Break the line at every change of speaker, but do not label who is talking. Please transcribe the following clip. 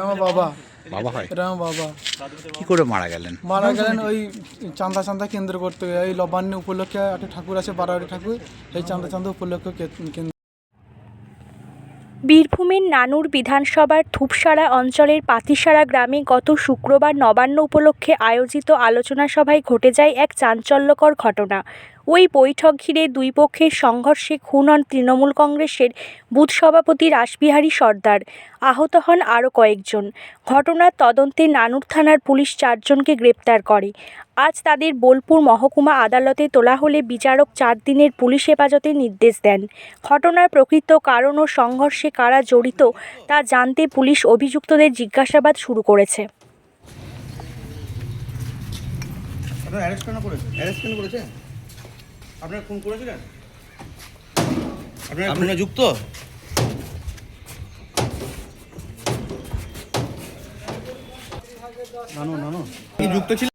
আমার বাবা।
বাবা হয়?
এটা আমার বাবা।
কি করে মারা গেলেন?
মারা গেলেন ওই চাঁদা কেন্দ্র করতে, এই নবান্ন উপলক্ষে একটা ঠাকুর আছে, বারোয়ারি ঠাকুর, এই চাঁদা উপলক্ষে কেন্দ্র।
বীরভূমের নানুর বিধানসভার ধূপসারা অঞ্চলের পাতিসারা গ্রামে গত শুক্রবার নবান্ন উপলক্ষে আয়োজিত আলোচনা সভায় ঘটে যায় এক চাঞ্চল্যকর ঘটনা। ওই বৈঠক ঘিরে দুই পক্ষের সংঘর্ষে খুন হন তৃণমূল কংগ্রেসের বুথ সভাপতি রাসবিহারী সর্দার। আহত হন আরও কয়েকজন। ঘটনার তদন্তে নানুর থানার পুলিশ 4 জনকে গ্রেপ্তার করে। আজ তাদের বোলপুর মহকুমা আদালতে তোলা হলে বিচারক 4 দিনের পুলিশ হেফাজতের নির্দেশ দেন। ঘটনার প্রকৃত কারণ ও সংঘর্ষে কারা জড়িত তা জানতে পুলিশ অভিযুক্তদের জিজ্ঞাসাবাদ শুরু করেছে।
আপনারা অ্যারেস্ট কেন করেছে? আপনারা খুন করেছিলেন? আপনারা যুক্ত? নানো কি যুক্ত ছিল?